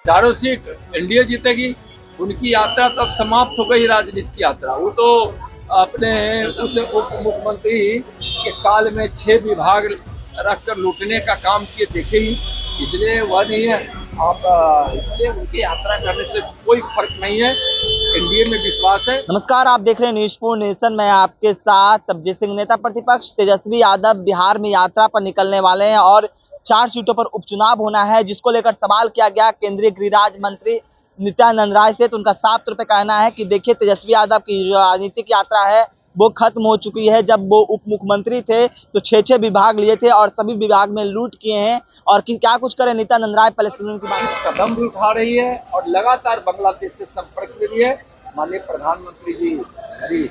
चारों seat NDA जीतेगी। उनकी यात्रा तब समाप्त हो गई, राजनीति की यात्रा। वो तो अपने उस उप मुख्यमंत्री के काल में 6 विभाग रखकर लूटने का काम किए देखे ही, इसलिए वह नहीं है। आप इसलिए उनकी यात्रा करने से कोई फर्क नहीं है। एनडीए में विश्वास है। नमस्कार, आप देख रहे हैं न्यूज़ नेशन। मैं आपके साथ तबजीत सिंह। नेता प्रतिपक्ष तेजस्वी यादव बिहार में यात्रा पर निकलने वाले हैं और 4 सीटों पर उपचुनाव होना है, जिसको लेकर सवाल किया गया केंद्रीय गृह राज्य मंत्री नित्यानंद राय से। तो उनका साफ तौर पे कहना है कि देखिए, तेजस्वी यादव की जो राजनीतिक यात्रा है वो खत्म हो चुकी है। जब वो उप मुख्यमंत्री थे तो 6 विभाग लिए थे और सभी विभाग में लूट किए हैं। और क्या कुछ करे नित्यानंद राय, पहले सुनने की बात। कदम भी उठा रही है और लगातार बांग्लादेश से संपर्क में भी है। माननीय प्रधानमंत्री जी बड़ी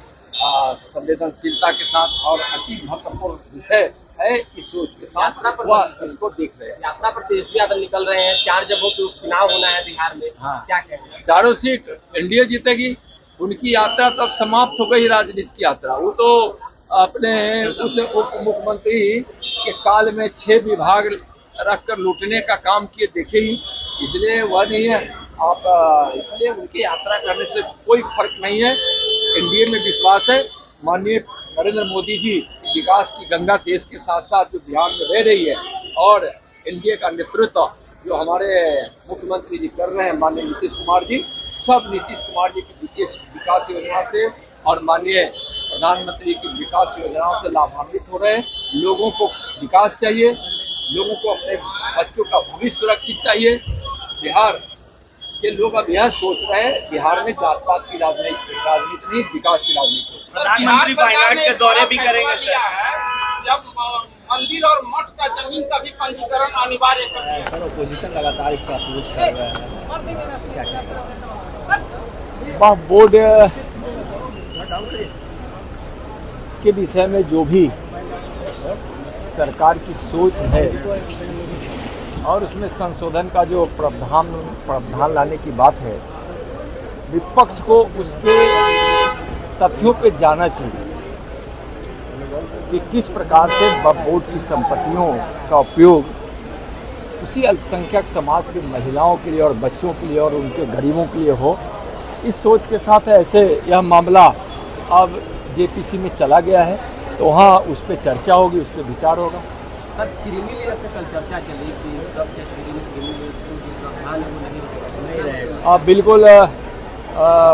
संवेदनशीलता के साथ और अति महत्वपूर्ण विषय है इस सोच के साथ वह इसको देख रहे हैं। यात्रा पर तेजस्वी यादव निकल रहे हैं। 4 जगहों पे उपचुनाव होना है बिहार में। हाँ। क्या कहेंगे? चारों सीट एनडीए जीतेगी। उनकी यात्रा तब समाप्त हो गई, राजनीति की यात्रा। वो तो अपने उस उप मुख्यमंत्री के काल में 6 विभाग रखकर लूटने का काम किए देखे ही, इसलिए वह नहीं है। आप इसलिए उनकी यात्रा करने से कोई फर्क नहीं है। एनडीए में विश्वास है। माननीय नरेंद्र मोदी जी विकास की गंगा देश के साथ साथ जो बिहार में बह रही है, और एनडीए का नेतृत्व जो हमारे मुख्यमंत्री जी कर रहे हैं, माननीय नीतीश कुमार जी, सब नीतीश कुमार जी की विकास योजना से और माननीय प्रधानमंत्री की विकास योजनाओं से लाभान्वित हो रहे हैं। लोगों को विकास चाहिए, लोगों को अपने बच्चों का भविष्य सुरक्षित चाहिए। बिहार के लोग अब यह सोच रहे हैं बिहार में जात पात की राजनीति नहीं, विकास की राजनीति। प्रधानमंत्री वायनाड के दौरे भी करेंगे सर। जब मंदिर और मठ का जमीन का भी पंजीकरण अनिवार्य कर दिया। सर, ओपोजिशन लगातार इसका अपोज कर रहा है। वक्फ बोर्ड के विषय में जो भी सरकार की सोच है और उसमें संशोधन का जो प्रावधान लाने की बात है, विपक्ष को उसके तथ्यों पे जाना चाहिए कि किस प्रकार से वक्फ बोर्ड की संपत्तियों का उपयोग उसी अल्पसंख्यक समाज के महिलाओं के लिए और बच्चों के लिए और उनके गरीबों के लिए हो। इस सोच के साथ ऐसे यह मामला अब जेपीसी में चला गया है, तो वहाँ उस पर चर्चा होगी, उस पर विचार होगा। सर, क्रीमी लेयर पे कल चर्चा चली कि सब क्रीमी लेयर प्रावधान है वो नहीं रहेगा। बिल्कुल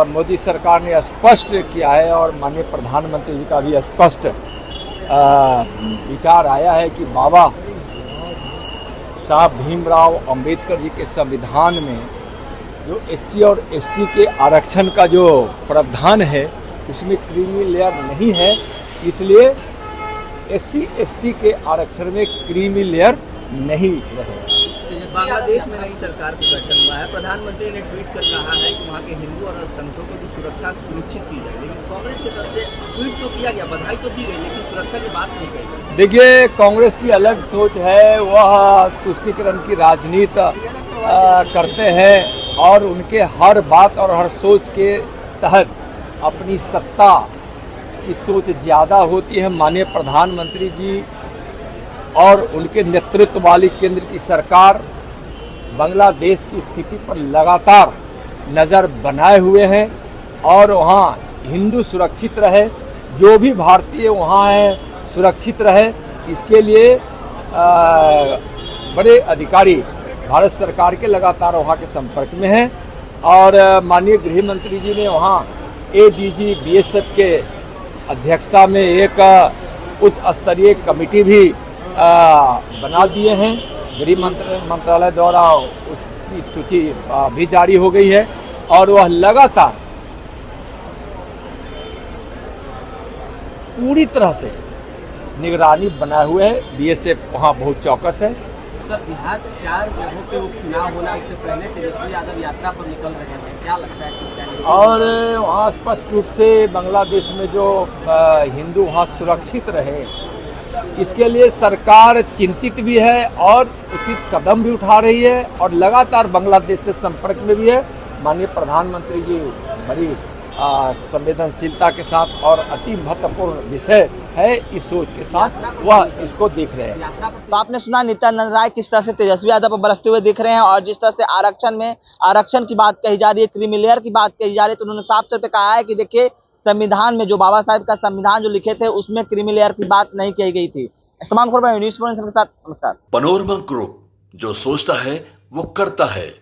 मोदी सरकार ने स्पष्ट किया है और माननीय प्रधानमंत्री जी का भी स्पष्ट विचार आया है कि बाबा साहब भीमराव अंबेडकर जी के संविधान में जो एससी और एसटी के आरक्षण का जो प्रावधान है उसमें क्रीमी लेयर नहीं है, इसलिए एससी एसटी के आरक्षण में क्रीमी लेयर नहीं रहेगा। बांग्लादेश में नई सरकार का गठन हुआ है। प्रधानमंत्री ने ट्वीट कर कहा है कि वहाँ के हिंदू और अल्पसंख्यकों की सुरक्षा सुनिश्चित की जाए, लेकिन कांग्रेस की तरफ से ट्वीट तो किया गया, बधाई तो दी गई, लेकिन सुरक्षा की बात नहीं कही। देखिए, कांग्रेस की अलग सोच है, वह तुष्टीकरण की राजनीति करते हैं और उनके हर बात और हर सोच के तहत अपनी सत्ता की सोच ज़्यादा होती है। माननीय प्रधानमंत्री जी और उनके नेतृत्व वाली केंद्र की सरकार बांग्लादेश की स्थिति पर लगातार नज़र बनाए हुए हैं और वहाँ हिंदू सुरक्षित रहे, जो भी भारतीय वहाँ हैं सुरक्षित रहे, इसके लिए बड़े अधिकारी भारत सरकार के लगातार वहाँ के संपर्क में हैं। और माननीय गृह मंत्री जी ने वहाँ एडीजी बीएसएफ के अध्यक्षता में एक उच्च स्तरीय कमेटी भी बना दिए हैं। गृह मंत्रालय द्वारा उसकी सूची भी जारी हो गई है और वह लगातार पूरी तरह से निगरानी बनाए हुए है। बीएसएफ वहाँ बहुत चौकस है। सर, बिहार 4 जगहों पे उपचुनाव होना, उससे पहले तेजस्वी यादव यात्रा पर निकल रहे हैं, क्या लगता है कि और वहाँ स्पष्ट रूप से बांग्लादेश में जो हिंदू वहाँ सुरक्षित रहे, इसके लिए सरकार चिंतित भी है और उचित कदम भी उठा रही है और लगातार बांग्लादेश से संपर्क में भी है। माननीय प्रधानमंत्री जी बड़ी संवेदनशीलता के साथ और अति महत्वपूर्ण विषय है, इस सोच के साथ वह इसको देख रहे हैं। तो आपने सुना नित्यानंद राय किस तरह से तेजस्वी यादव पर बरसते हुए दिख रहे हैं, और जिस तरह से आरक्षण की बात कही जा रही है, क्रीमी लेयर की बात कही जा रही है, तो उन्होंने साफ तौर पे कहा है कि देखिए संविधान में जो बाबा साहब का संविधान जो लिखे थे उसमें क्रीमी लेयर की बात नहीं कही गई थी। इस तमाम खबरों न्यूज़ के साथ नमस्कार। पनोरमा ग्रुप, जो सोचता है वो करता है।